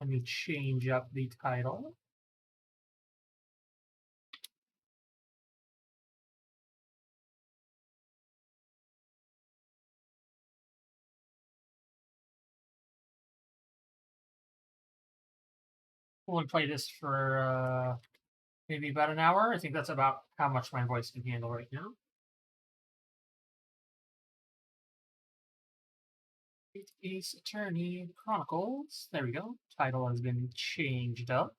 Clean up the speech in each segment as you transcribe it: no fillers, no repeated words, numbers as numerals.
Let me change up the title. We'll play this for maybe about an hour. I think that's about how much my voice can handle right now. Great Ace Attorney Chronicles. There we go. Title has been changed up.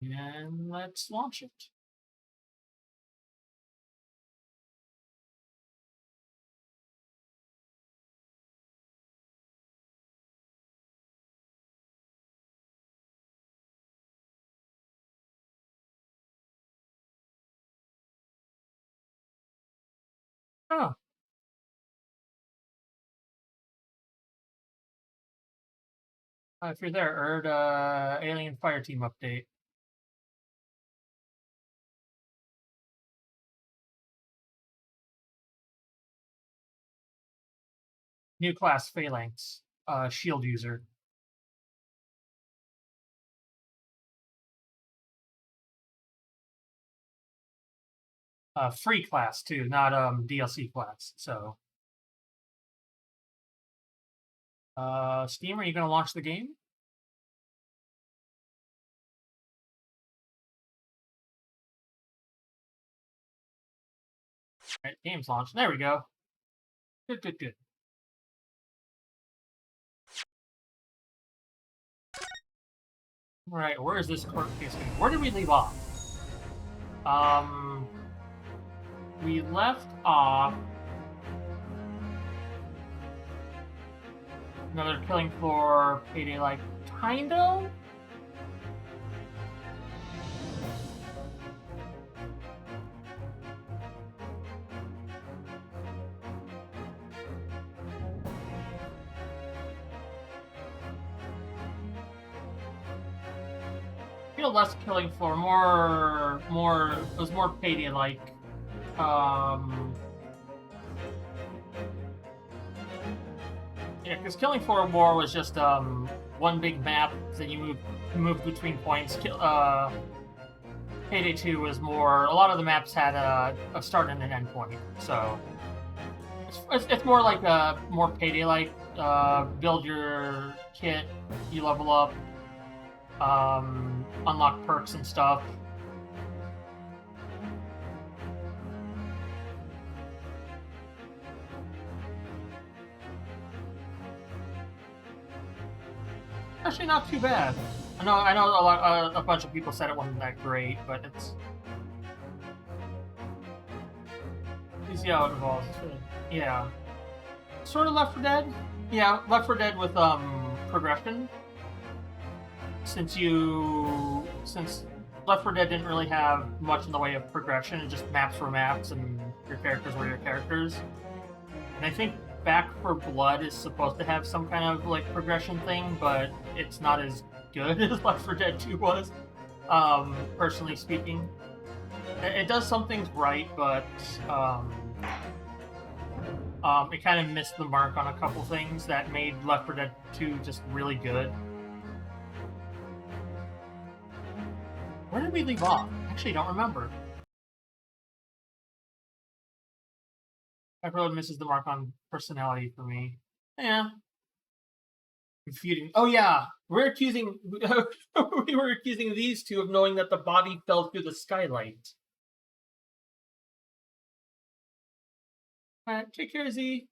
And let's launch it. Oh, if you're there, Erd, Alien Fire Team update. New class Phalanx, shield user. Free class too, not DLC class. So, Steam, are you going to launch the game? All right, game's launched. There we go. Good, good, good. All right, where is this court case going? Where did we leave off? We left off another killing floor payday, like, kinda? Feel less killing floor, more it was more payday like. Yeah, because Killing Floor War was just one big map that you move between points. Payday 2 was more. A lot of the maps had a start and an end point, so it's more like a more Payday like. Build your kit, you level up, unlock perks and stuff. Actually, not too bad. I know a bunch of people said it wasn't that great, but it's. You see how it evolves. Yeah. Sort of Left 4 Dead. Yeah, Left 4 Dead with progression. Since Left 4 Dead didn't really have much in the way of progression, it just maps were maps and your characters were your characters. And I think Back 4 Blood is supposed to have some kind of like progression thing, but it's not as good as Left 4 Dead 2 was, personally speaking. It does some things right, but it kind of missed the mark on a couple things that made Left 4 Dead 2 just really good. Where did we leave off? Actually, don't remember. That road misses the mark on personality for me. Yeah. Confuting. Oh yeah, we were accusing these two of knowing that the body fell through the skylight. All right, take care, Z.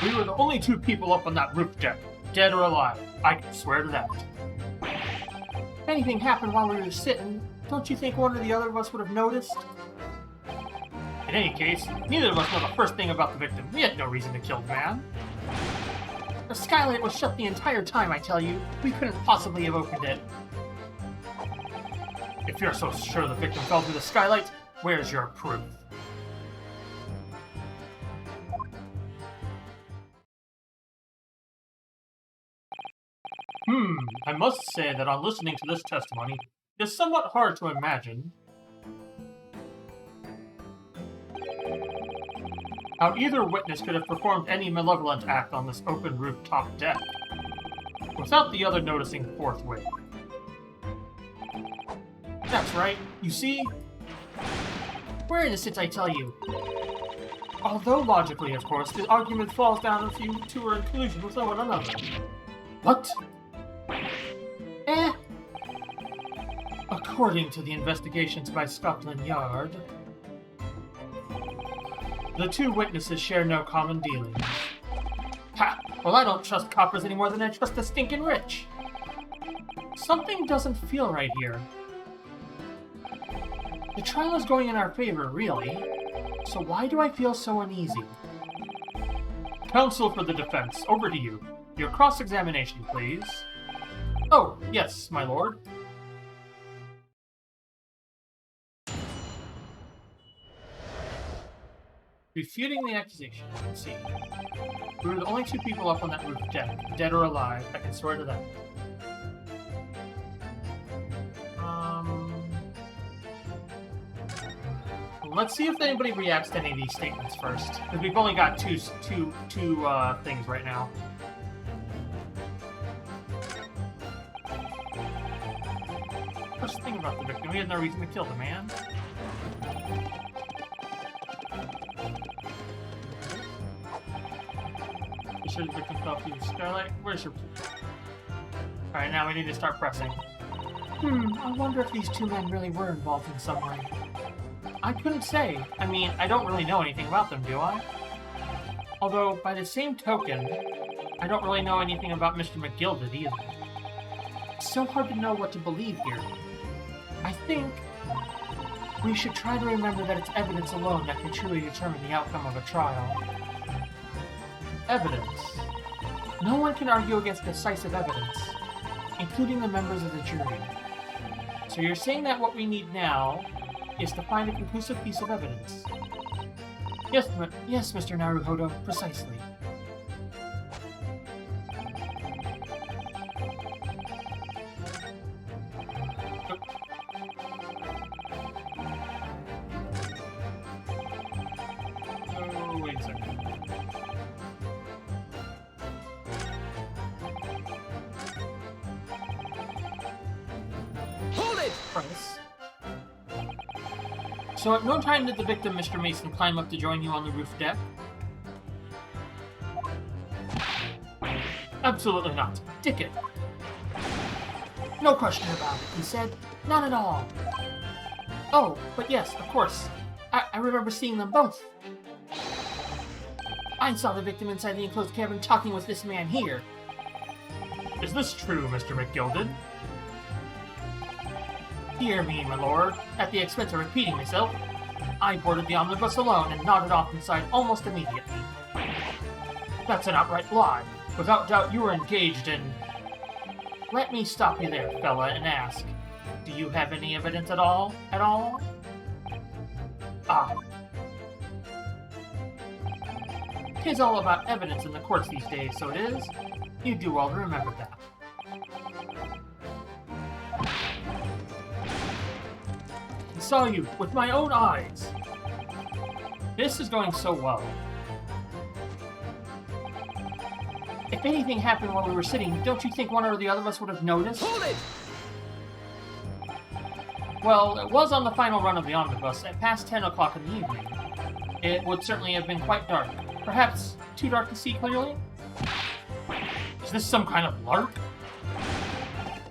We were the only two people up on that roof deck, dead or alive. I can swear to that. If anything happened while we were sitting, don't you think one or the other of us would have noticed? In any case, neither of us know the first thing about the victim. We had no reason to kill the man. The skylight was shut the entire time, I tell you. We couldn't possibly have opened it. If you're so sure the victim fell through the skylight, where's your proof? I must say that on listening to this testimony, it is somewhat hard to imagine how either witness could have performed any malevolent act on this open rooftop deck, without the other noticing forthwith. That's right, you see? We're innocent, I tell you. Although logically, of course, the argument falls down if you two are in collusion with one another. What? According to the investigations by Scotland Yard, the two witnesses share no common dealings. Ha! Well, I don't trust coppers any more than I trust the stinking rich. Something doesn't feel right here. The trial is going in our favor, really. So why do I feel so uneasy? Counsel for the defense, over to you. Your cross-examination, please. Oh, yes, my lord. Refuting the accusation. Let's see. We were the only two people up on that roof deck, dead or alive. I can swear to that. Let's see if anybody reacts to any of these statements first, because we've only got two things right now. First thing about the victim, he had no reason to kill the man. You sure the victim fell through the skylight? Where's your... Alright, now we need to start pressing. I wonder if these two men really were involved in some way. I couldn't say. I mean, I don't really know anything about them, do I? Although, by the same token, I don't really know anything about Mr. McGilded either. It's so hard to know what to believe here. I think we should try to remember that it's evidence alone that can truly determine the outcome of a trial. Evidence. No one can argue against decisive evidence, including the members of the jury. So you're saying that what we need now is to find a conclusive piece of evidence. Yes, Mr. Naruhodo, precisely. Oh, wait a second. Hold it! Price. So at no time did the victim, Mr. Mason, climb up to join you on the roof deck? Absolutely not. Dick it. No question about it, he said. Not at all. Oh, but yes, of course. I remember seeing them both. I saw the victim inside the enclosed cabin talking with this man here. Is this true, Mr. McGilded? Dear me, my lord, at the expense of repeating myself, I boarded the omnibus alone and nodded off inside almost immediately. That's an outright lie. Without doubt you were engaged in... Let me stop you there, fella, and ask, do you have any evidence at all? Ah. 'Tis all about evidence in the courts these days, so it is. You do well to remember that. I saw you with my own eyes. This is going so well. If anything happened while we were sitting, don't you think one or the other of us would have noticed? Hold it! Well, it was on the final run of the omnibus at past 10 o'clock in the evening. It would certainly have been quite dark. Perhaps too dark to see clearly? Is this some kind of lark?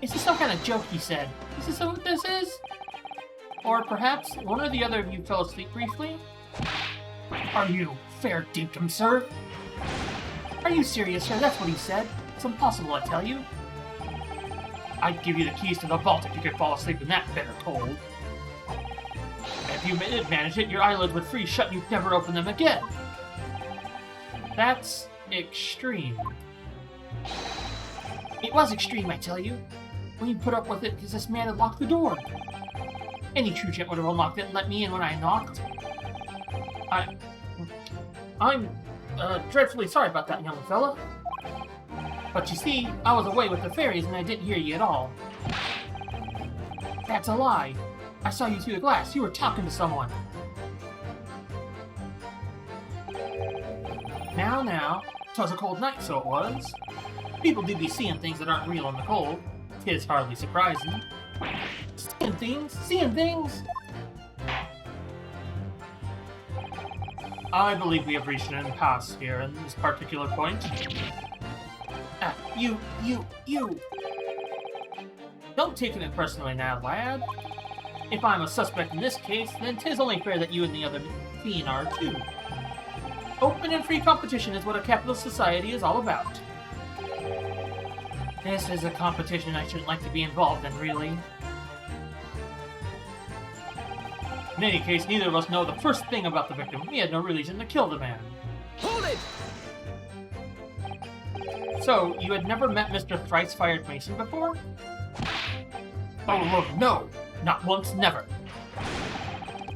Is this some kind of joke, he said? Is this what this is? Or perhaps one or the other of you fell asleep briefly? Are you fair dinkum, sir? Are you serious, sir? That's what he said. It's impossible, I tell you. I'd give you the keys to the vault if you could fall asleep in that bitter cold. If you did manage it, your eyelids would freeze shut and you'd never open them again. That's extreme. It was extreme, I tell you. When you put up with it because this man had locked the door. Any true gent would have unlocked it and let me in when I knocked. I'm dreadfully sorry about that, young fella. But you see, I was away with the fairies and I didn't hear you at all. That's a lie. I saw you through the glass. You were talking to someone. Now, 'twas a cold night, so it was. People do be seeing things that aren't real in the cold. 'Tis hardly surprising. Seeing things! I believe we have reached an impasse here in this particular point. You! Don't take it personally now, lad. If I'm a suspect in this case, then 'tis only fair that you and the other fiend are too. Open and free competition is what a capitalist society is all about. This is a competition I shouldn't like to be involved in, really. In any case, neither of us know the first thing about the victim. We had no reason to kill the man. Hold it! So, you had never met Mr. Thrice-Fired Mason before? Oh, look, no! Not once, never.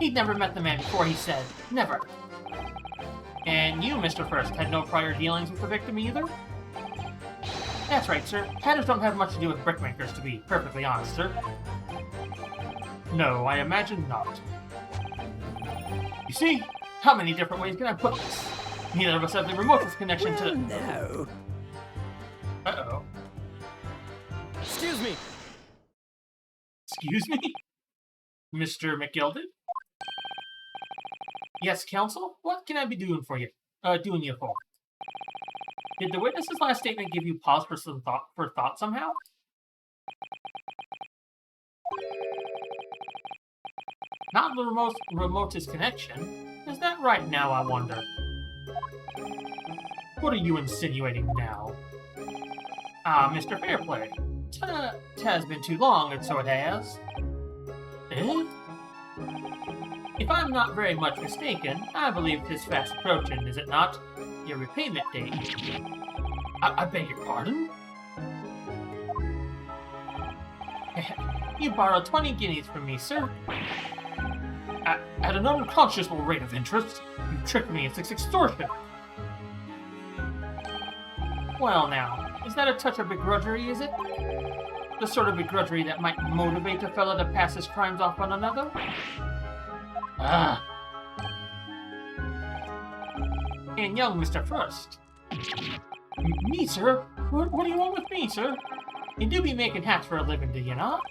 He'd never met the man before, he said. Never. And you, Mr. First, had no prior dealings with the victim either? That's right, sir. Hatters don't have much to do with brickmakers, to be perfectly honest, sir. No, I imagine not. You see? How many different ways can I put this? Neither of us have the remotest connection to... No. Uh-oh. Excuse me. Excuse me? Mr. McGilded? Yes, counsel? What can I be doing for you? Doing you for? Did the witness's last statement give you pause for thought somehow? Not the remotest connection. Is that right now, I wonder? What are you insinuating now? Mr. Fairplay. It has been too long, and so it has. Eh? If I'm not very much mistaken, I believe 'tis fast approaching, is it not? Your repayment date. I beg your pardon? You borrowed 20 guineas from me, sir. At an unconscionable rate of interest. You tricked me, it's extortion. Well now, is that a touch of begrudgery, is it? The sort of begrudgery that might motivate a fellow to pass his crimes off on another? Ah. And young Mr. Frost. Me, sir? What do you want with me, sir? You do be making hats for a living, do you not?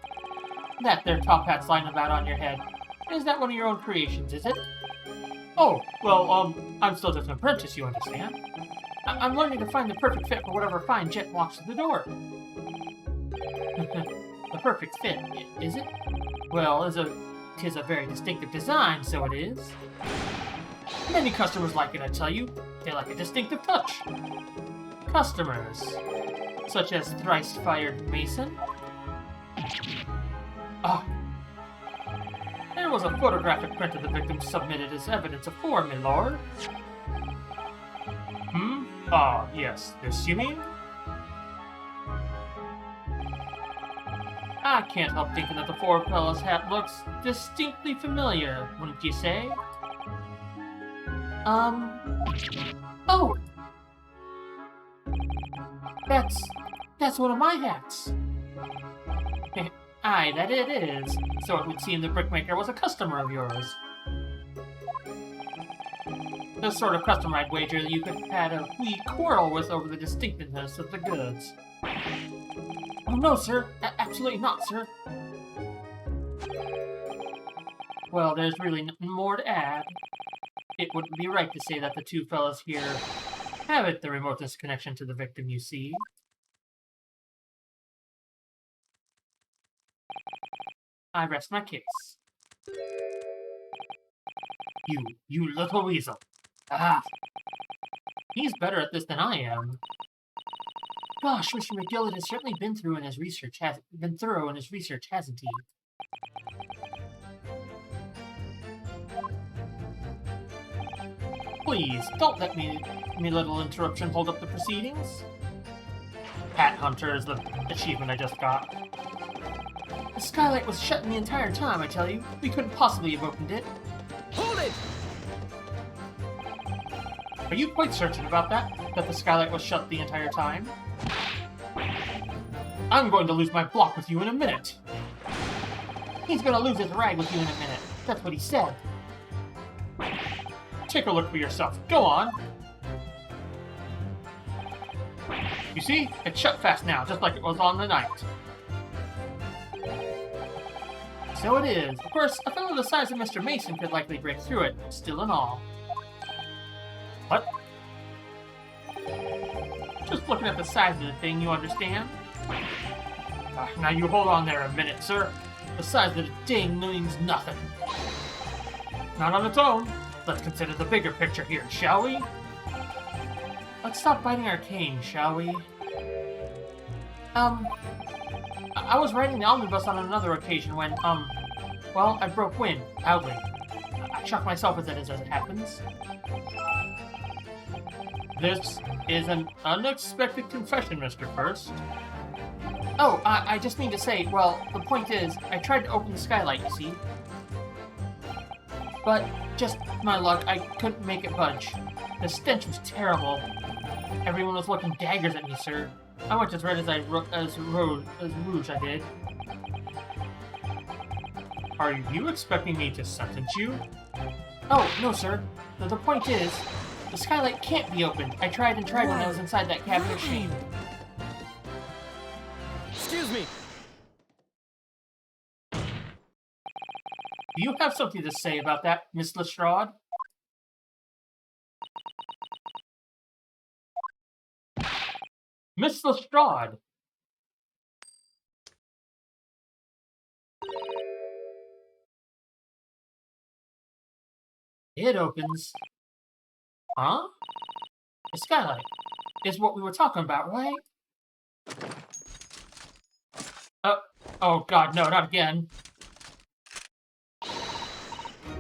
That there top hat's lying about on your head. Is that one of your own creations, is it? Oh, well, I'm still just an apprentice, you understand. I'm learning to find the perfect fit for whatever fine gent walks through the door. The perfect fit, is it? Well, tis a very distinctive design, so it is. Many customers like it, I tell you. They like a distinctive touch. Customers, such as Thrice-Fired Mason. Ah. There was a photographic print of the victim submitted as evidence afore, my lord. Ah, yes. This, you mean? I can't help thinking that the four fellow's hat looks distinctly familiar, wouldn't you say? Oh! That's one of my hats. Aye, that it is. So it would seem the brickmaker was a customer of yours. The sort of customer I'd wager that you could have had a wee quarrel with over the distinctiveness of the goods. Oh no, sir. Absolutely not, sir. Well, there's really nothing more to add. It wouldn't be right to say that the two fellows here haven't the remotest connection to the victim, you see. I rest my case. You little weasel. Ah! He's better at this than I am. Gosh, Mr. McGillett has certainly been thorough in his research, hasn't he? Please, don't let me little interruption hold up the proceedings. Hat Hunter is the achievement I just got. The skylight was shut the entire time, I tell you. We couldn't possibly have opened it. Hold it! Are you quite certain about that? That the skylight was shut the entire time? I'm going to lose my block with you in a minute. He's gonna lose his rag with you in a minute. That's what he said. Take a look for yourself. Go on. You see? It's shut fast now, just like it was on the night. So it is. Of course, a fellow the size of Mr. Mason could likely break through it, still and all. What? Just looking at the size of the thing, you understand? Now you hold on there a minute, sir. The size of the ding means nothing. Not on its own. Let's consider the bigger picture here, shall we? Let's stop biting our cane, shall we? I was riding the omnibus on another occasion when, well, I broke wind, loudly. I shocked myself as it happens. This is an unexpected confession, Mr. First. Oh, I just mean to say, well, the point is, I tried to open the skylight, you see? But, just my luck, I couldn't make it budge. The stench was terrible. Everyone was looking daggers at me, sir. I went as red as rouge, I did. Are you expecting me to sentence you? Oh, no, sir. The point is, the skylight can't be opened. I tried and tried when I was inside that cabin of shame. Excuse me. Do you have something to say about that, Miss Lestrade? Miss Lestrade! It opens. Huh? The skylight is what we were talking about, right? Oh god, no, not again.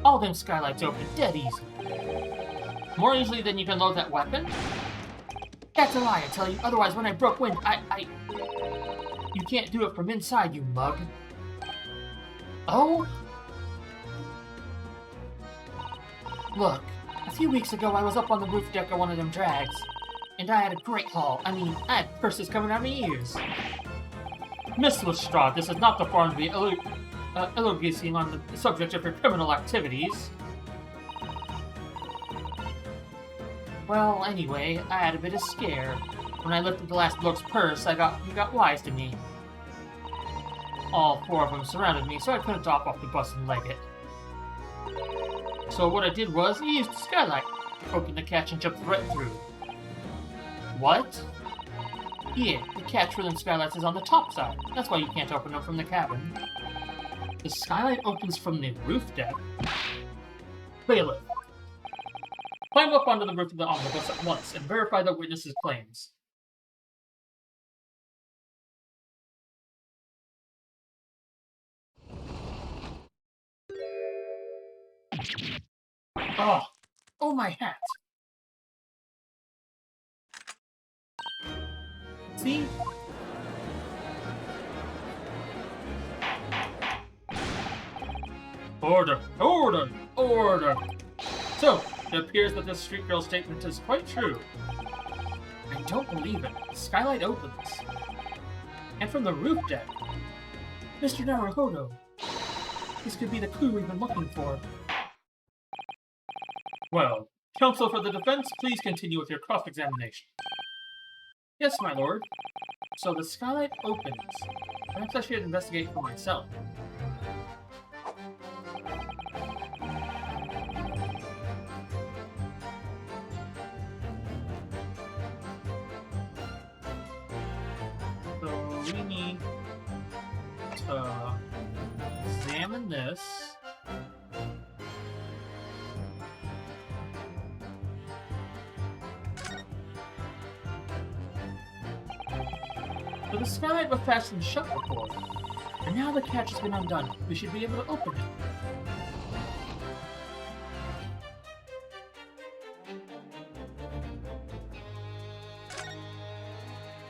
All them skylights open dead easy. More easily than you can load that weapon? That's a lie, I tell you. Otherwise, when I broke wind, You can't do it from inside, you mug. Oh? Look, a few weeks ago I was up on the roof deck of one of them drags, and I had a great haul. I mean, I had purses coming out of my ears. Miss Lestrade, this is not the forum to be elucidating on the subject of your criminal activities. Well, anyway, I had a bit of scare. When I lifted the last bloke's purse, he got wise to me. All four of them surrounded me, so I couldn't hop off the bus and leg it. So what I did was, I used the skylight, opened the catch and jumped right through. What? Yeah, the catch for them skylights is on the top side. That's why you can't open them from the cabin. The skylight opens from the roof deck. Bailiff. Climb up onto the roof of the omnibus at once and verify the witness's claims. Oh, my hat. See? Order, order, order. So, it appears that this street girl statement is quite true. I don't believe it. The skylight opens. And from the roof deck. Mr. Naruhodo. This could be the clue we've been looking for. Well, counsel for the defense, please continue with your cross-examination. Yes, my lord. So the skylight opens. Perhaps I should investigate for myself. So we need to examine this. But the skylight was fastened shut before, and now the catch has been undone. We should be able to open it.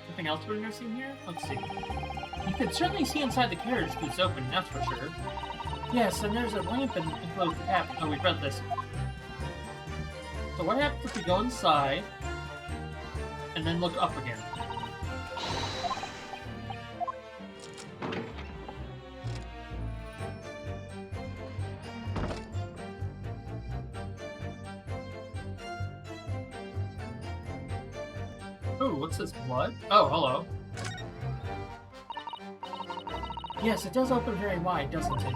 Anything else we're noticing here? Let's see. You can certainly see inside the carriage if it's open, that's for sure. Yes, and there's a lamp enclosed the cabin. Oh, we've read this. So what happens if we go inside, and then look up again? Ooh, what's this, blood? Oh, hello. Yes, it does open very wide, doesn't it?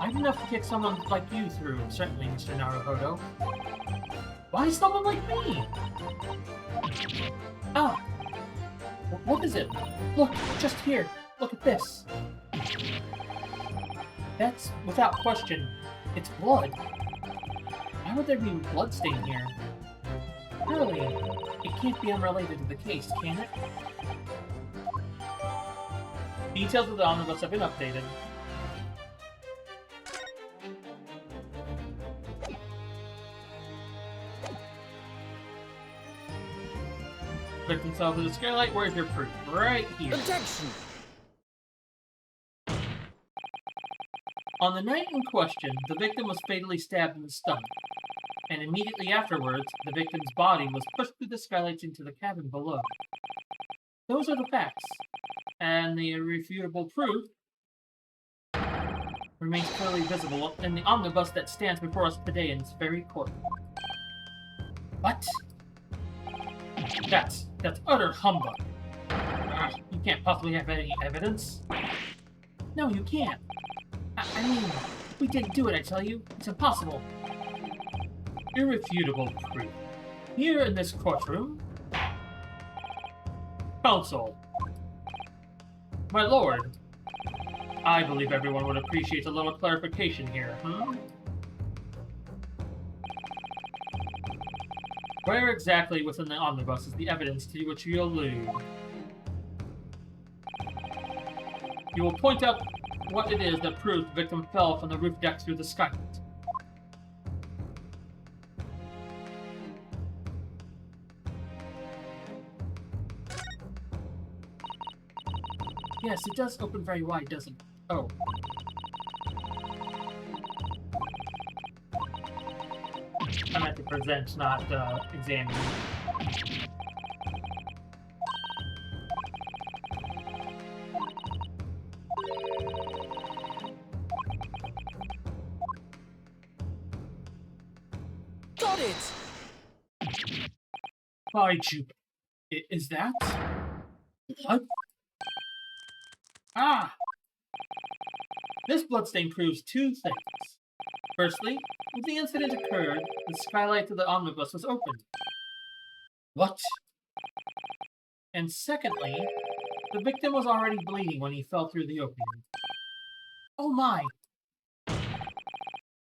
I've enough to kick someone like you through, certainly, Mr. Naruhodo. Why someone like me? Ah! What is it? Look, just here. Look at this. That's, without question, it's blood. Why would there be blood stain here? Surely, it can't be unrelated to the case, can it? Details of the omnibus have been updated. Victim fell through the skylight. Where's your proof? Right here. Objection! On the night in question, the victim was fatally stabbed in the stomach, and immediately afterwards, the victim's body was pushed through the skylights into the cabin below. Those are the facts, and the irrefutable proof remains clearly visible in the omnibus that stands before us today in this very court. What? That's utter humbug. You can't possibly have any evidence. No, you can't. I mean, we didn't do it, I tell you. It's impossible. Irrefutable proof. Here in this courtroom. Counsel. My lord. I believe everyone would appreciate a little clarification here, Where exactly within the omnibus is the evidence to which you allude? You will point out what it is that proves the victim fell from the roof deck through the skylight. Yes, it does open very wide, doesn't it? Oh. I meant to present, not examine. Got it! By Jupiter. Is that blood? Ah! This bloodstain proves two things. Firstly, when the incident occurred, the skylight of the omnibus was open. What? And secondly, the victim was already bleeding when he fell through the opening. Oh my!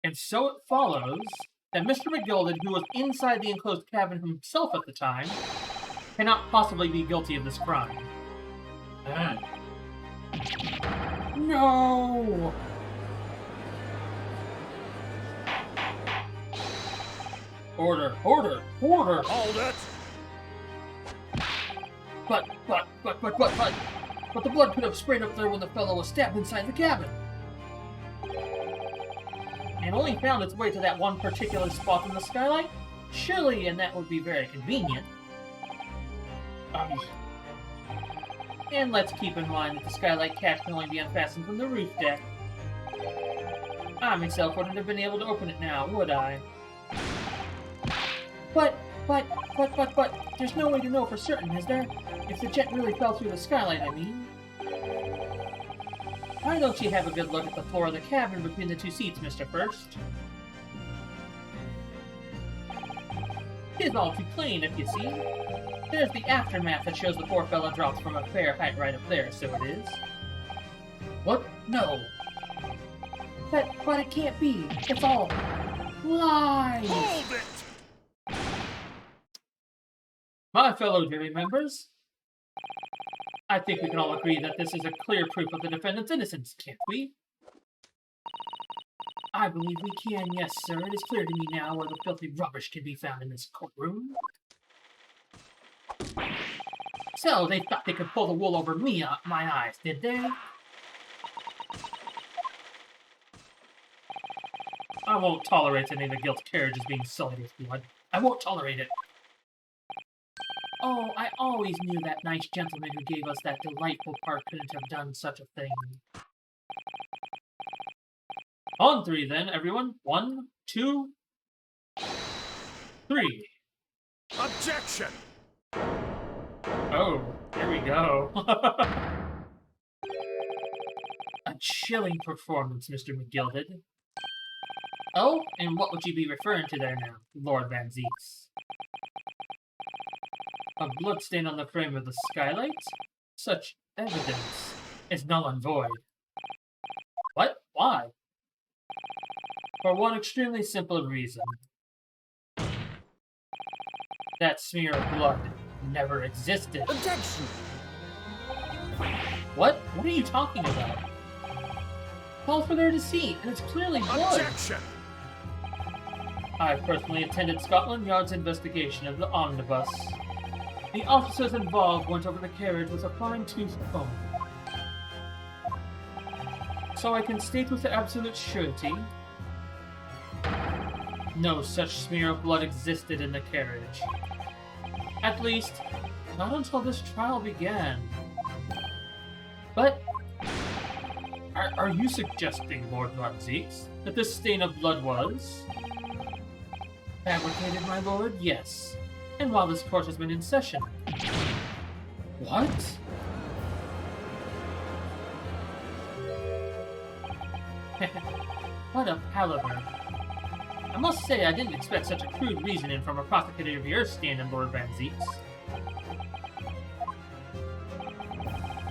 And so it follows that Mr. McGilded, who was inside the enclosed cabin himself at the time, cannot possibly be guilty of this crime. No! Order, order, order! Hold it! But the blood could have sprayed up there when the fellow was stabbed inside the cabin. And only found its way to that one particular spot in the skylight? Surely, and that would be very convenient. And let's keep in mind that the skylight catch can only be unfastened from the roof deck. I myself wouldn't have been able to open it now, would I? But, there's no way to know for certain, is there? If the jet really fell through the skylight, I mean. Why don't you have a good look at the floor of the cabin between the two seats, Mr. First? It's all too plain, if you see. There's the aftermath that shows the poor fella dropped from a fair height right up there, so it is. What? No. But it can't be. It's all lies. Hold it! My fellow jury members, I think we can all agree that this is a clear proof of the defendant's innocence, can't we? I believe we can, yes, sir. It is clear to me now where the filthy rubbish can be found in this courtroom. So, they thought they could pull the wool over me, my eyes, did they? I won't tolerate any of the guilt carriages being sullied with blood. I won't tolerate it. Oh, I always knew that nice gentleman who gave us that delightful part couldn't have done such a thing. On three, then, everyone. 1, 2, 3. Objection! Oh, here we go. A chilling performance, Mr. McGilded. Oh, and what would you be referring to there now, Lord Van Zeeks? A bloodstain on the frame of the skylight? Such evidence is null and void. What? Why? For one extremely simple reason. That smear of blood never existed. Objection! What? What are you talking about? Call for their deceit, and it's clearly blood. Objection! I personally attended Scotland Yard's investigation of the omnibus. The officers involved went over the carriage with a fine-tooth comb. So I can state with absolute surety, no such smear of blood existed in the carriage. At least, not until this trial began. But, are you suggesting, Lord Van Zeeks, that this stain of blood was fabricated, my lord? Yes. And while this court has been in session. What? What a palaver. I must say I didn't expect such a crude reasoning from a prosecutor of your standing, Lord Van Zeeks.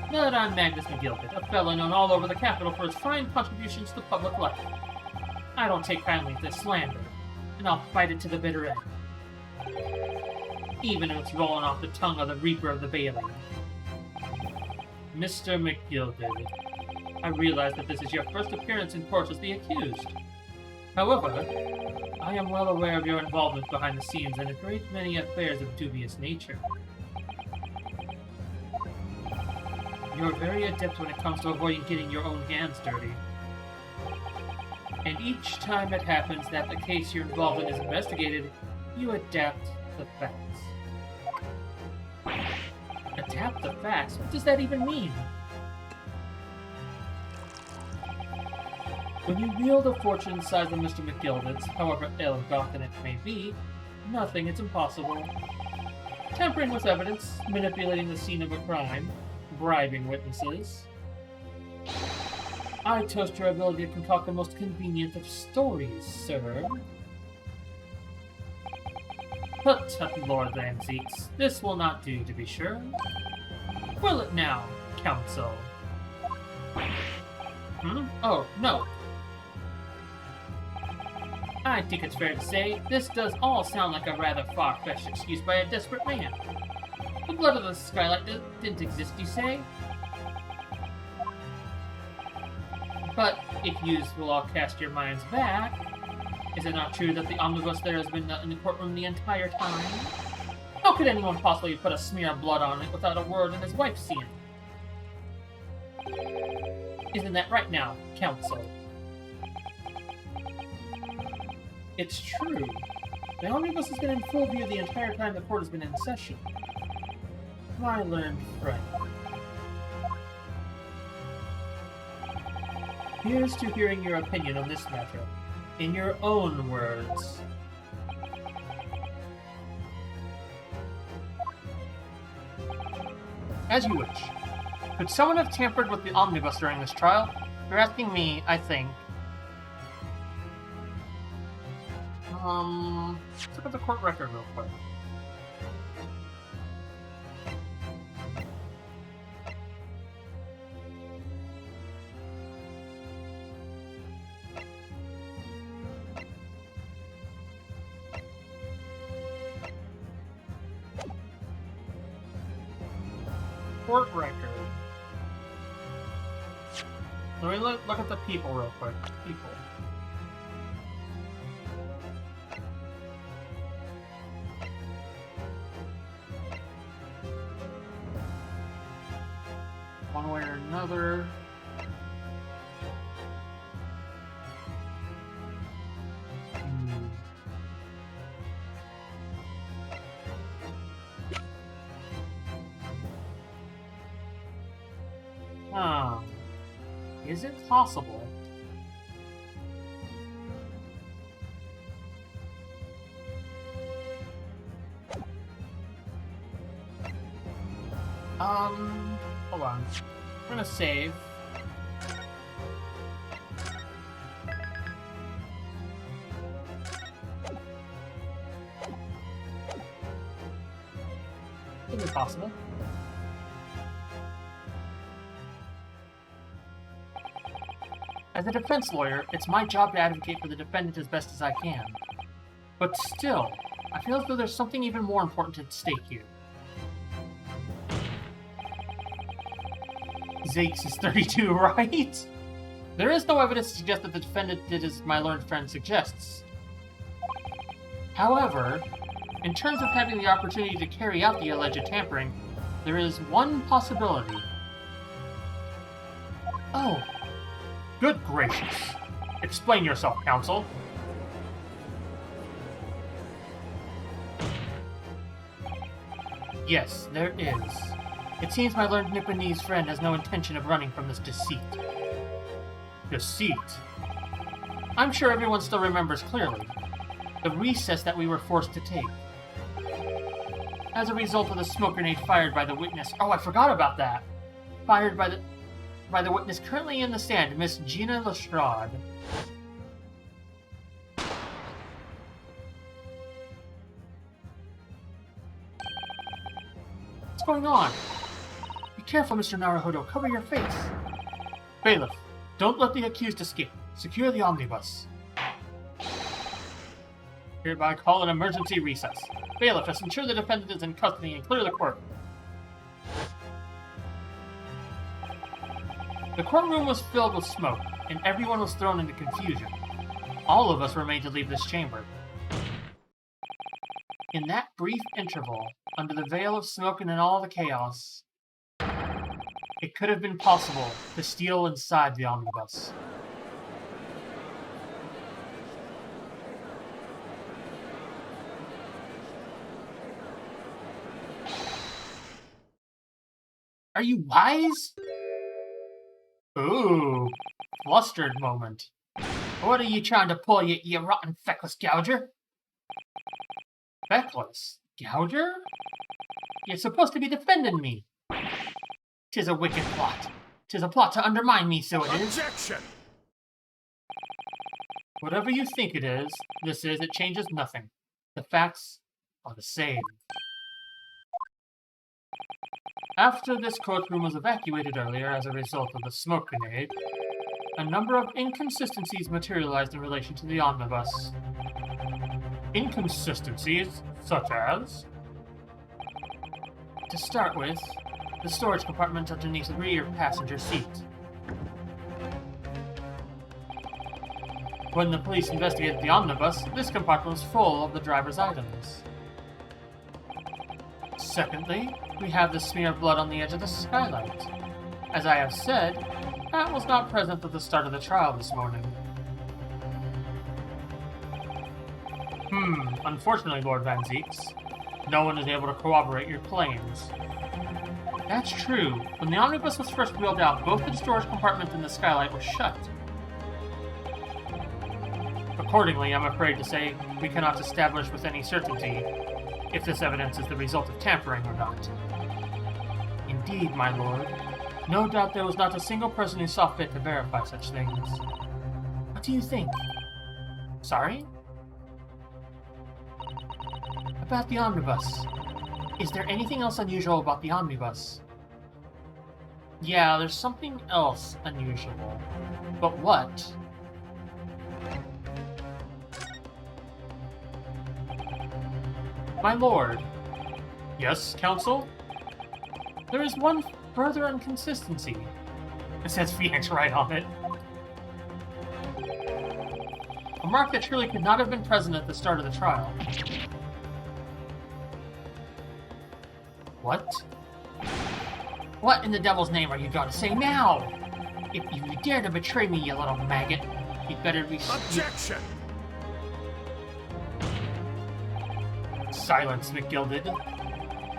Now that I'm Magnus McGilded, a fellow known all over the capital for his fine contributions to public life, I don't take kindly to slander, and I'll fight it to the bitter end. Even if it's rolling off the tongue of the Reaper of the Bailey. Mr. McGilded, I realize that this is your first appearance in court as the accused. However, I am well aware of your involvement behind the scenes in a great many affairs of dubious nature. You're very adept when it comes to avoiding getting your own hands dirty. And each time it happens that the case you're involved in is investigated, you adapt the facts. Adapt the facts? What does that even mean? When you wield a fortune the size of Mr. McGilded's, however ill-gotten it may be, nothing is impossible. Tampering with evidence, manipulating the scene of a crime, bribing witnesses. I toast your ability to concoct the most convenient of stories, sir. Tut, Lord Van Zeeks, this will not do, to be sure. Will it now, counsel? Oh, no. I think it's fair to say, this does all sound like a rather far-fetched excuse by a desperate man. The blood of the skylight didn't exist, you say? But if you will all cast your minds back, is it not true that the omnibus there has been in the courtroom the entire time? How could anyone possibly put a smear of blood on it without a word and his wife seeing it? Isn't that right now, counsel? It's true. The omnibus has been in full view the entire time the court has been in session. My learned friend. Here's to hearing your opinion on this matter, in your own words. As you wish. Could someone have tampered with the omnibus during this trial? You're asking me, I think. Let's look at the court record real quick. Court record. Let me look at the people real quick. People. One way or another. Is it possible? Hold on. I'm gonna save. Could be possible. As a defense lawyer, it's my job to advocate for the defendant as best as I can. But still, I feel as though there's something even more important at stake here. Zakes is 32, right? There is no evidence to suggest that the defendant did as my learned friend suggests. However, in terms of having the opportunity to carry out the alleged tampering, there is one possibility. Oh. Good gracious. Explain yourself, counsel. Yes, there is. It seems my learned Nipponese friend has no intention of running from this deceit. Deceit? I'm sure everyone still remembers clearly. The recess that we were forced to take. As a result of the smoke grenade fired by the witness... Oh, I forgot about that! Fired by the witness currently in the stand, Miss Gina Lestrade. What's going on? Be careful, Mr. Naruhodo. Cover your face. Bailiff, don't let the accused escape. Secure the omnibus. Hereby call an emergency recess. Bailiff, let's ensure the defendant is in custody and clear the court. The courtroom was filled with smoke, and everyone was thrown into confusion. All of us were made to leave this chamber. In that brief interval, under the veil of smoke and in all the chaos, it could have been possible to steal inside the omnibus. Are you wise? Ooh, flustered moment. What are you trying to pull, you rotten feckless gouger? Feckless? Gouger? You're supposed to be defending me. 'Tis a wicked plot. 'Tis a plot to undermine me, so it is. Objection! Whatever you think it is, it changes nothing. The facts are the same. After this courtroom was evacuated earlier as a result of the smoke grenade, a number of inconsistencies materialized in relation to the omnibus. Inconsistencies such as... To start with, the storage compartment underneath the rear passenger seat. When the police investigated the omnibus, this compartment was full of the driver's items. Secondly, we have the smear of blood on the edge of the skylight. As I have said, that was not present at the start of the trial this morning. Unfortunately, Lord Van Zeeks, no one is able to corroborate your claims. That's true. When the omnibus was first wheeled out, both the storage compartment and the skylight were shut. Accordingly, I'm afraid to say we cannot establish with any certainty if this evidence is the result of tampering or not. Indeed, my lord. No doubt there was not a single person who saw fit to verify such things. What do you think? Sorry? About the omnibus. Is there anything else unusual about the omnibus? Yeah, there's something else unusual. But what? My lord. Yes, counsel? There is one further inconsistency. It says Phoenix Wright on it. A mark that surely could not have been present at the start of the trial. What? What in the devil's name are you going to say now? If you dare to betray me, you little maggot, you'd better be... Objection! Silence, McGilded.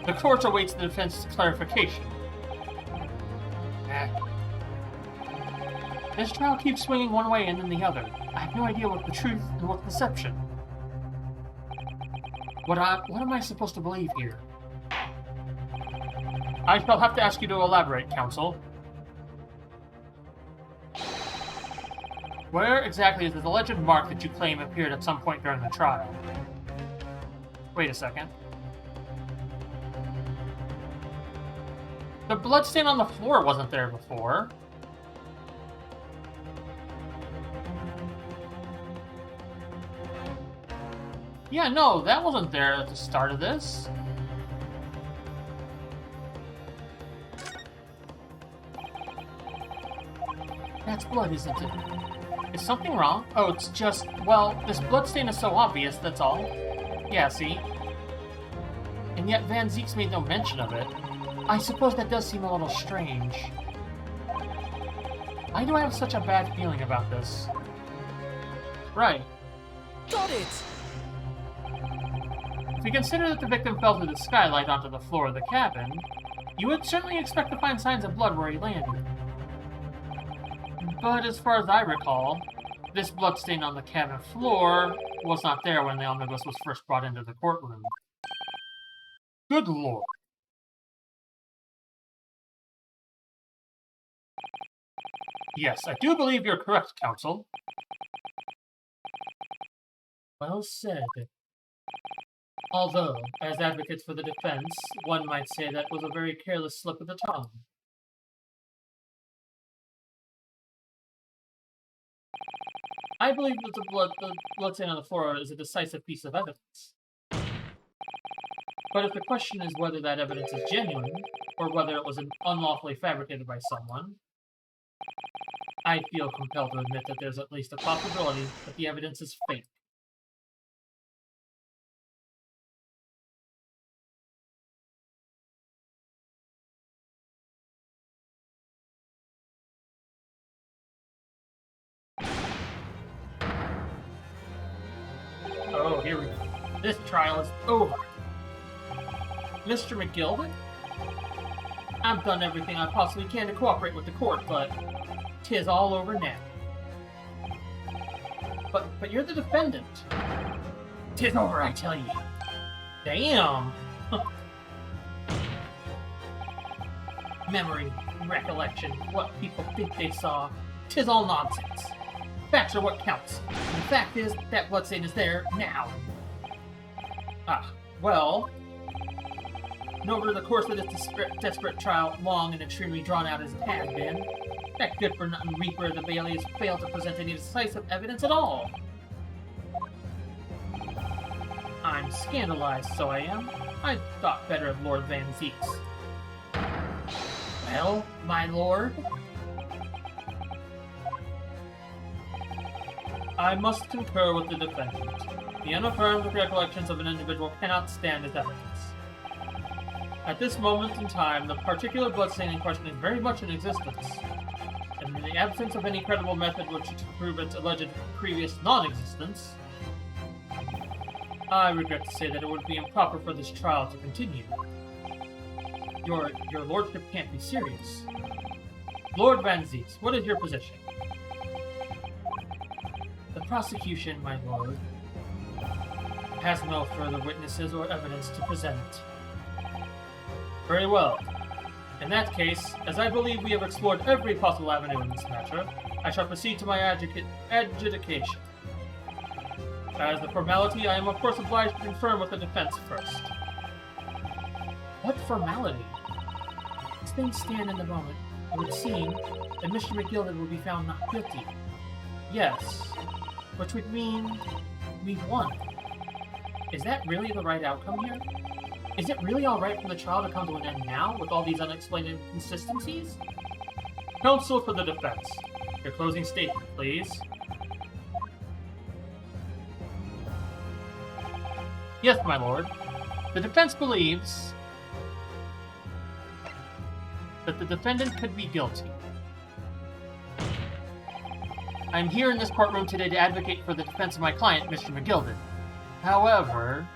The court awaits the defense's clarification. This trial keeps swinging one way and then the other. I have no idea what the truth and what's deception. What am I supposed to believe here? I shall have to ask you to elaborate, counsel. Where exactly is the alleged mark that you claim appeared at some point during the trial? Wait a second. The bloodstain on the floor wasn't there before. Yeah, no, that wasn't there at the start of this. That's blood, isn't it? Is something wrong? Oh, it's just, well, this bloodstain is so obvious, that's all. Yeah, see? And yet Van Zeek's made no mention of it. I suppose that does seem a little strange. Why do I have such a bad feeling about this? Right. Got it! If you consider that the victim fell through the skylight onto the floor of the cabin, you would certainly expect to find signs of blood where he landed. But as far as I recall, this bloodstain on the cabin floor was not there when the omnibus was first brought into the courtroom. Good lord. Yes, I do believe you're correct, counsel. Well said. Although, as advocates for the defense, one might say that was a very careless slip of the tongue. I believe that the bloodstain on the floor is a decisive piece of evidence. But if the question is whether that evidence is genuine, or whether it was unlawfully fabricated by someone, I feel compelled to admit that there's at least a possibility that the evidence is fake. Oh, here we go. This trial is over. Mr. McGilden? I've done everything I possibly can to cooperate with the court, but 'tis all over now. But you're the defendant. 'Tis over, I tell you. Damn. Memory, recollection, what people think they saw, 'tis all nonsense. Facts are what counts. And the fact is, that bloodstain is there now. Well, and over the course of this desperate trial, long and extremely drawn out as it has been, that good-for-nothing Reaper of the Bailey has failed to present any decisive evidence at all. I'm scandalized, so I am. I thought better of Lord Van Zeek's. Well, my lord? I must concur with the defendant. The unaffirmed recollections of an individual cannot stand as evidence. At this moment in time, the particular bloodstain in question is very much in existence, and in the absence of any credible method which to prove its alleged previous non-existence, I regret to say that it would be improper for this trial to continue. Your lordship can't be serious. Lord Van Zeeks, what is your position? The prosecution, my lord, has no further witnesses or evidence to present. Very well. In that case, as I believe we have explored every possible avenue in this matter, I shall proceed to my adjudication. As the formality, I am of course obliged to confirm with the defense first. What formality? As things stand in the moment, it would seem that Mr. McGilden will be found not guilty. Yes, which would mean we've won. Is that really the right outcome here? Is it really alright for the trial to come to an end now, with all these unexplained inconsistencies? Counsel for the defense. Your closing statement, please. Yes, my lord. The defense believes that the defendant could be guilty. I am here in this courtroom today to advocate for the defense of my client, Mr. McGilden. However,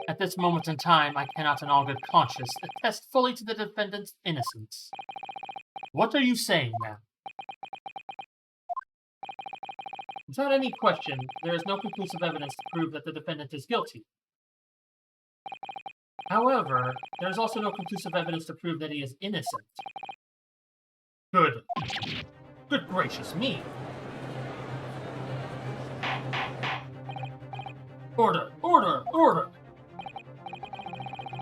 at this moment in time, I cannot in all good conscience attest fully to the defendant's innocence. What are you saying, ma'am? Without any question, there is no conclusive evidence to prove that the defendant is guilty. However, there's also no conclusive evidence to prove that he is innocent. Good. Good gracious me. Order! Order! Order!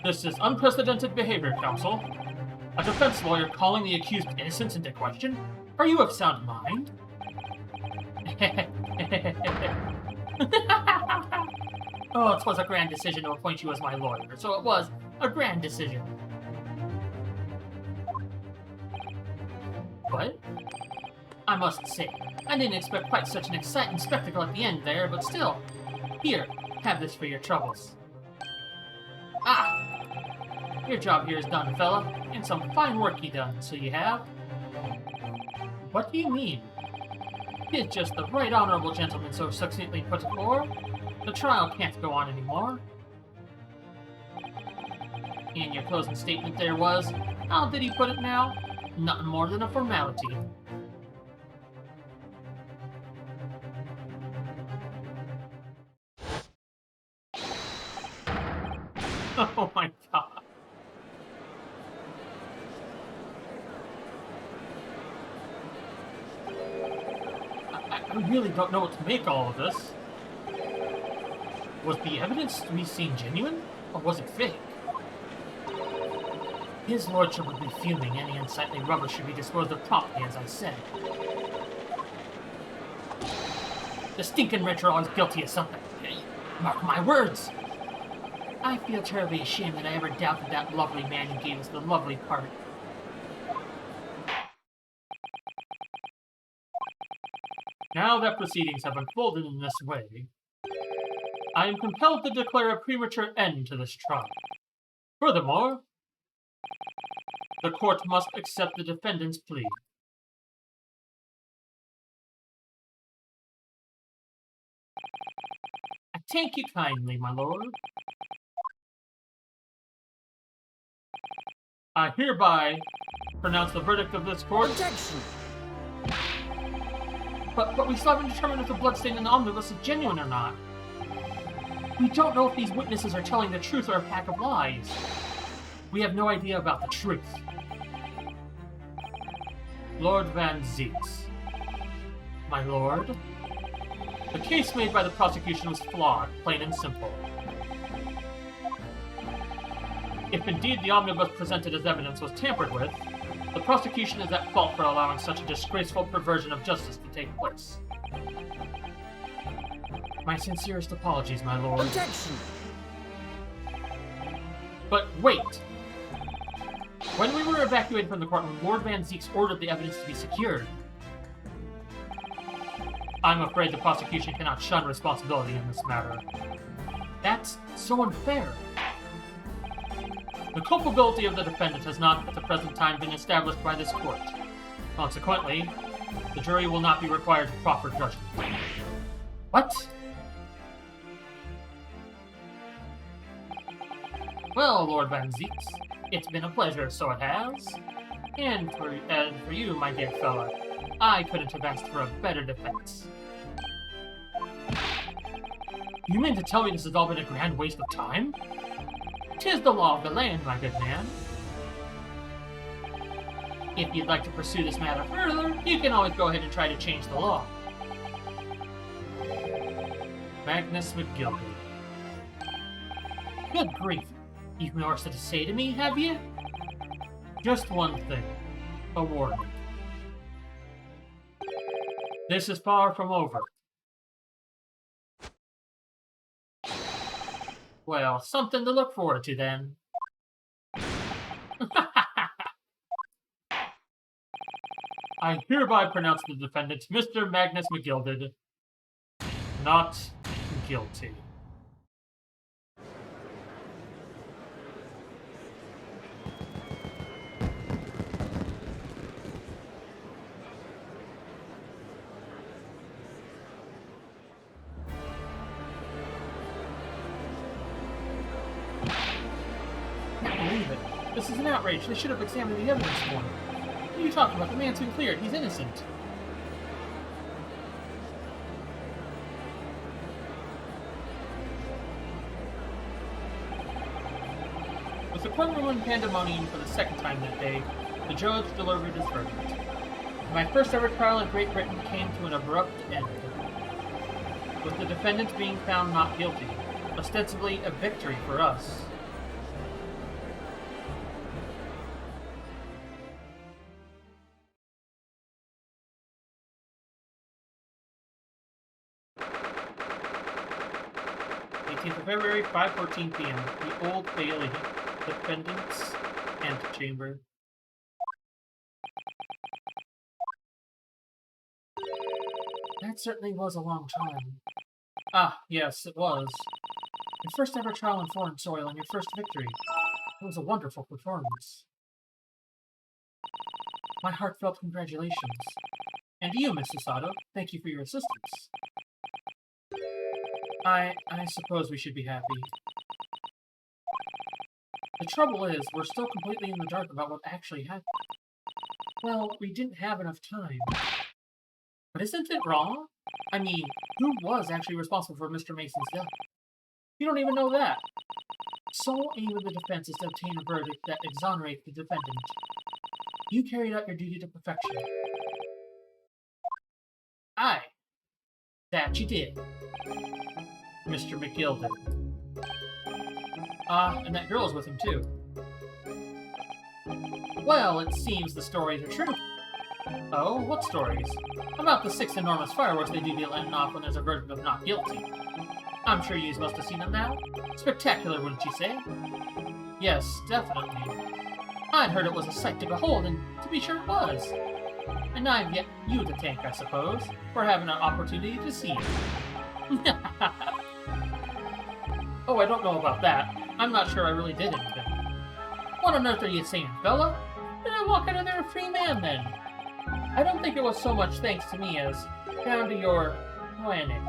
This is unprecedented behavior, Counsel. A defense lawyer calling the accused innocent into question? Are you of sound mind? Oh, it was a grand decision to appoint you as my lawyer, so it was a grand decision. What? I must say, I didn't expect quite such an exciting spectacle at the end there, but still. Here, have this for your troubles. Ah! Your job here is done, fella, and some fine work you done, so you have. What do you mean? He's just the right honorable gentleman so succinctly put it forward. The trial can't go on anymore. And your closing statement there was, how did he put it now? Nothing more than a formality. Oh my god. I really don't know what to make all of this. Was the evidence to be seen genuine, or was it fake? His lordship would be fuming. Any unsightly rubbish should be disposed of promptly, as I said. The stinking rich are always guilty of something. Mark my words! I feel terribly ashamed that I ever doubted that lovely man who gave us the lovely part. Now that proceedings have unfolded in this way, I am compelled to declare a premature end to this trial. Furthermore, the court must accept the defendant's plea. I thank you kindly, my lord. I hereby pronounce the verdict of this court. Objection! But we still haven't determined if the bloodstain in the omnibus is genuine or not. We don't know if these witnesses are telling the truth or a pack of lies. We have no idea about the truth. Lord Van Zieks. My lord, the case made by the prosecution was flawed, plain and simple. If indeed the omnibus presented as evidence was tampered with, the prosecution is at fault for allowing such a disgraceful perversion of justice to take place. My sincerest apologies, my lord. Objection! But wait! When we were evacuated from the courtroom, Lord Van Zieks ordered the evidence to be secured. I'm afraid the prosecution cannot shun responsibility in this matter. That's so unfair. The culpability of the defendant has not, at the present time, been established by this court. Consequently, the jury will not be required to proffer judgment. What? Well, Lord Van Zieks, it's been a pleasure, so it has. And for you, my dear fellow, I couldn't have asked for a better defense. You mean to tell me this has all been a grand waste of time? 'Tis the law of the land, my good man. If you'd like to pursue this matter further, you can always go ahead and try to change the law. Magnus McGildy. Good grief. You've more to say to me, have you? Just one thing. A warning. This is far from over. Well, something to look forward to then. I hereby pronounce the defendant, Mr. Magnus McGilded, not guilty. This is an outrage. They should have examined the evidence more. What are you talking about? The man's been cleared. He's innocent. the courtroom in pandemonium for the second time that day, the judge delivered his verdict. My first ever trial in Great Britain came to an abrupt end, with the defendants being found not guilty, ostensibly a victory for us. February, 5:14 p.m. The Old Bailey, defendant's antechamber. That certainly was a long time. Ah, yes, it was. Your first ever trial on foreign soil and your first victory. It was a wonderful performance. My heartfelt congratulations. And to you, Miss Susato, thank you for your assistance. I suppose we should be happy. The trouble is, we're still completely in the dark about what actually happened. Well, we didn't have enough time. But isn't it wrong? I mean, who was actually responsible for Mr. Mason's death? You don't even know that. Sole aim of the defense is to obtain a verdict that exonerates the defendant. You carried out your duty to perfection. Aye. That you did. Mr. McGilden. And that girl is with him, too. Well, it seems the stories are true. Oh, what stories? About the 6 enormous fireworks they do be letting off when there's a verdict of not guilty. I'm sure you must have seen them now. Spectacular, wouldn't you say? Yes, definitely. I'd heard it was a sight to behold, and to be sure it was. And I've yet you to thank, I suppose, for having an opportunity to see it. Oh, I don't know about that. I'm not sure I really did anything. What on earth are you saying, fella? Did I walk out of there a free man, then? I don't think it was so much thanks to me as down to your planning.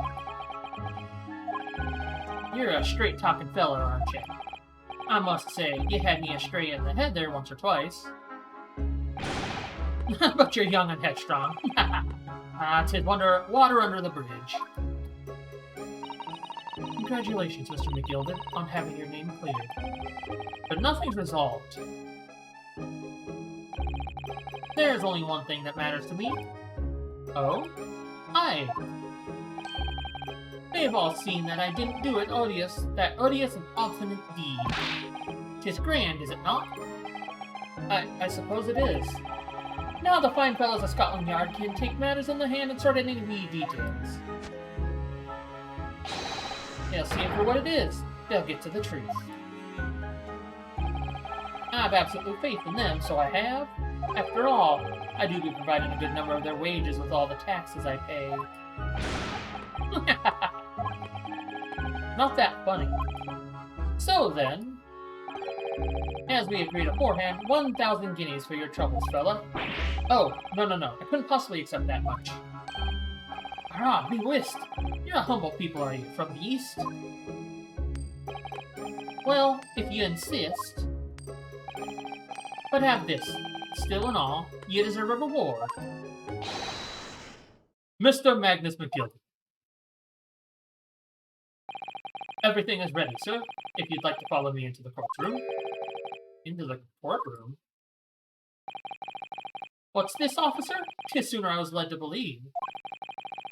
You're a straight-talking fella, aren't you? I must say, you had me astray in the head there once or twice. But you're young and headstrong. 'Tis water under the bridge. Congratulations, Mr. McGilden, on having your name cleared. But nothing's resolved. There's only one thing that matters to me. Oh? Aye. They've all seen that I didn't do that odious and obstinate deed. 'Tis grand, is it not? I suppose it is. Now the fine fellows of Scotland Yard can take matters in the hand and sort any wee details. They'll see it for what it is. They'll get to the truth. I've absolute faith in them, so I have. After all, I do be providing a good number of their wages with all the taxes I pay. Not that funny. So then, as we agreed beforehand, 1,000 guineas for your troubles, fella. Oh, no. I couldn't possibly accept that much. Ah, be whist. You're a humble people, are you, from the East? Well, if you insist. But have this. Still and all, you deserve a reward. Mr. Magnus McGilden. Everything is ready, sir, if you'd like to follow me into the courtroom. Into the courtroom? What's this, officer? 'Tis sooner I was led to believe.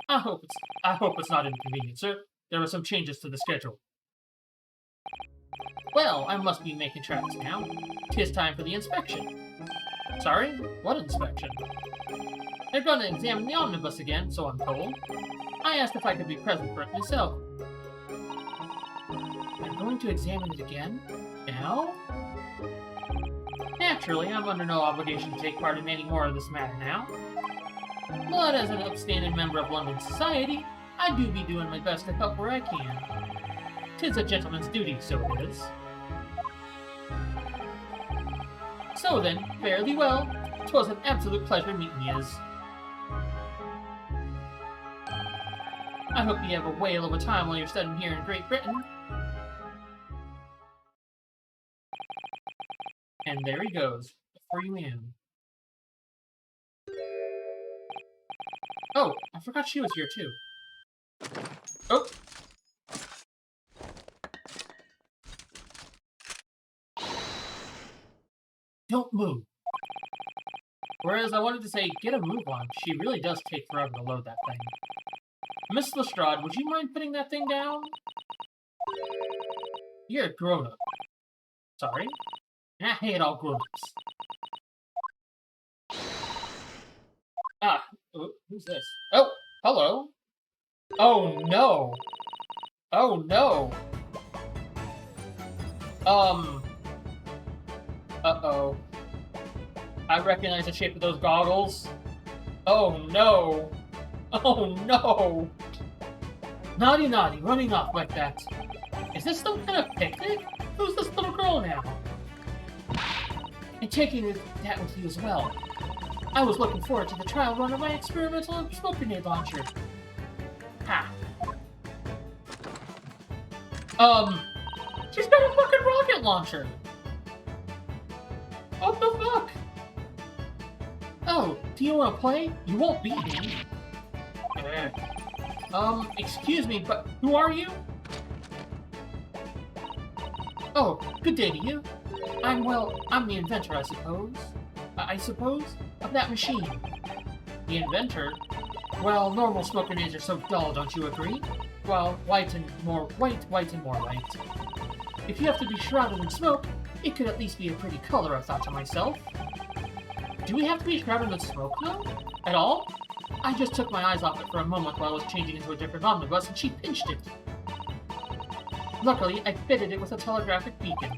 I hope it's not inconvenient, sir. There were some changes to the schedule. Well, I must be making tracks now. 'Tis time for the inspection. Sorry? What inspection? They're going to examine the omnibus again, so I'm told. I asked if I could be present for it myself. They're going to examine it again? Now? Naturally, I'm under no obligation to take part in any more of this matter now. But as an upstanding member of London society, I do be doing my best to help where I can. 'Tis a gentleman's duty, so it is. So then, fare thee well. 'Twas an absolute pleasure meeting yez. I hope you have a whale of a time while you're studying here in Great Britain. And there he goes, a free man. Oh, I forgot she was here too. Oh! Don't move. Whereas I wanted to say, get a move on. She really does take forever to load that thing. Miss Lestrade, would you mind putting that thing down? You're a grown-up. Sorry? I hate all grown-ups. Ah, who's this? Oh, hello. Oh, no. Oh, no. Uh-oh. I recognize the shape of those goggles. Oh, no. Oh, no. Naughty, naughty, running off like that. Is this some kind of picnic? Who's this little girl now? And taking that with you as well. I was looking forward to the trial run of my experimental smoke grenade launcher. Ha. She's got a fucking rocket launcher! What the fuck? Oh, do you want to play? You won't beat me. Excuse me, but who are you? Oh, good day to you. I'm the inventor, I suppose, of that machine. The inventor? Well, normal smoke grenades are so dull, don't you agree? Well, white and more white. If you have to be shrouded in smoke, it could at least be a pretty color, I thought to myself. Do we have to be shrouded in smoke, though? At all? I just took my eyes off it for a moment while I was changing into a different omnibus, and she pinched it. Luckily, I fitted it with a telegraphic beacon.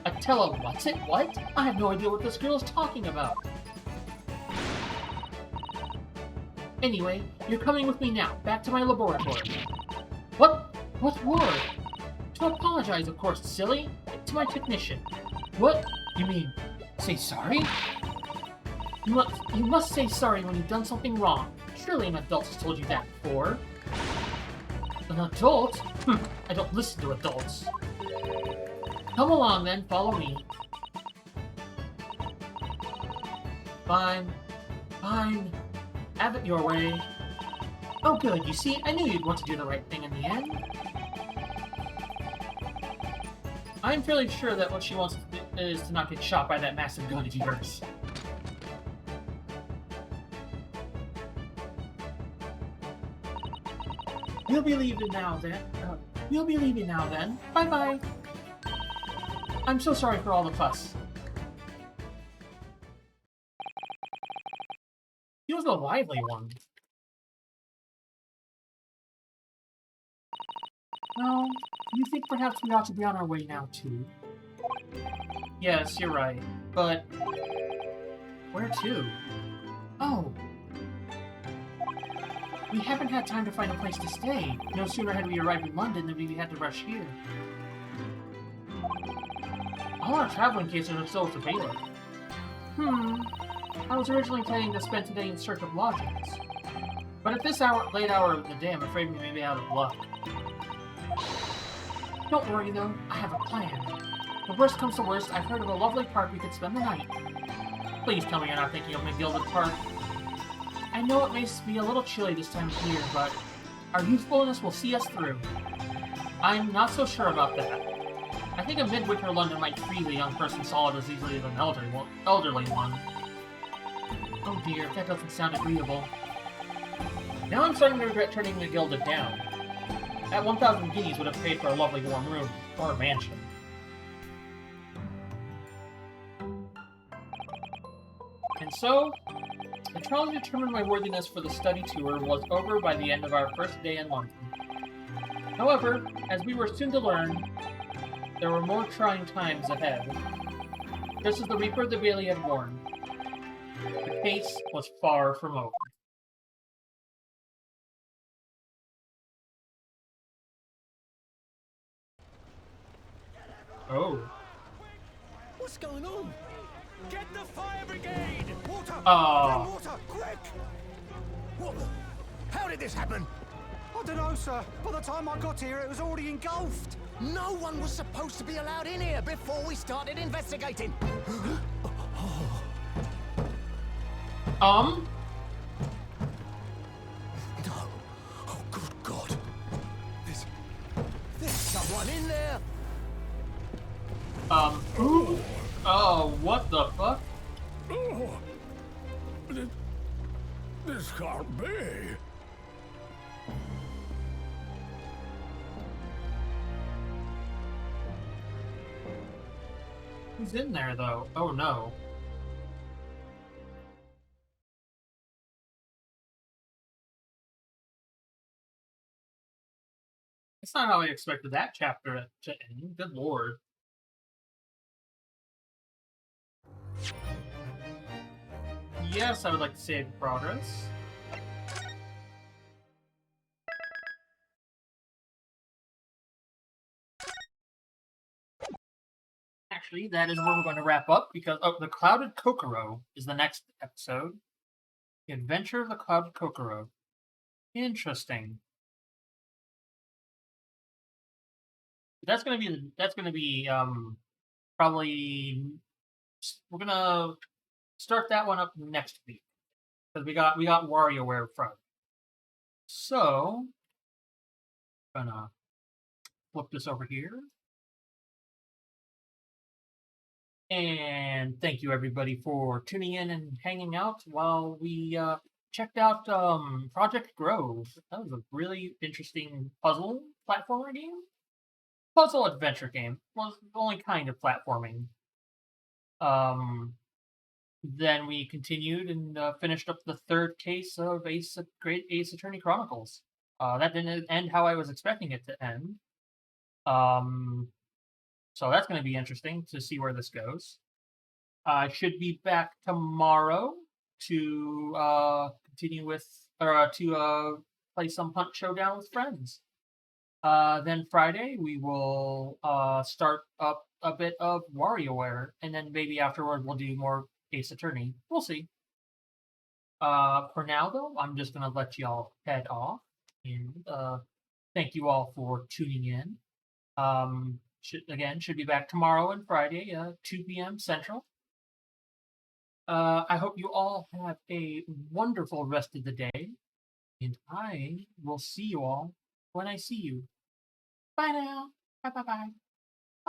What's it? What? I have no idea what this girl is talking about. Anyway, you're coming with me now, back to my laboratory. What? What word? To apologize, of course, silly. To my technician. What? You mean, say sorry? You must say sorry when you've done something wrong. Surely an adult has told you that before. An adult? I don't listen to adults. Come along then, follow me. Fine. Have it your way. Oh good, you see, I knew you'd want to do the right thing in the end. I'm fairly sure that what she wants is to not get shot by that massive gun of yours. We'll be leaving now then. Bye-bye. I'm so sorry for all the fuss. He was the lively one. Well, you think perhaps we ought to be on our way now, too? Yes, you're right. But... where to? Oh. We haven't had time to find a place to stay. No sooner had we arrived in London than we had to rush here. All our traveling cases are still to Baylor. I was originally planning to spend today in search of lodgings. But at this late hour of the day, I'm afraid we may be out of luck. Don't worry though, I have a plan. The worst comes to worst, I've heard of a lovely park we could spend the night. Please tell me you're not thinking of McGilded Park. I know it may be a little chilly this time of year, but our youthfulness will see us through. I'm not so sure about that. I think a midwinter London might freeze a young person solid as easily as an elderly one. Oh dear, that doesn't sound agreeable. Now I'm starting to regret turning the Gilded down. That 1,000 guineas would have paid for a lovely warm room, or a mansion. And so, the trial to determine my worthiness for the study tour was over by the end of our first day in London. However, as we were soon to learn, there were more trying times ahead. Just as the Reaper of the Bailey had warned, the case was far from over. Oh. What's going on? Get the fire brigade! Water! Oh. Water! Quick! What the? How did this happen? I don't know, sir. By the time I got here, it was already engulfed. No one was supposed to be allowed in here before we started investigating. No. Oh, good God. There's someone in there. Ooh. Oh, What the fuck? Oh, this can't be. Who's in there, though? Oh, no. That's not how I expected that chapter to end. Good lord. Yes, I would like to save progress. Actually, that is where we're going to wrap up because the Clouded Kokoro is the next episode. The Adventure of the Clouded Kokoro. Interesting. That's gonna be probably we're gonna start that one up next week because we got WarioWare from. So gonna flip this over here. And thank you everybody for tuning in and hanging out while we checked out Project Grove. That was a really interesting puzzle platformer game. Puzzle adventure game. Was the only kind of platforming. Then we continued and finished up the third case of Great Ace Attorney Chronicles. That didn't end how I was expecting it to end. So that's going to be interesting to see where this goes. I should be back tomorrow to continue with, or to play some Hunt Showdown with friends. Then Friday we will start up a bit of WarioWare, and then maybe afterward we'll do more Ace Attorney. We'll see. For now though, I'm just gonna let y'all head off, and thank you all for tuning in. Should be back tomorrow and Friday, 2 p.m. Central. I hope you all have a wonderful rest of the day, and I will see you all when I see you. Bye now. Bye bye bye.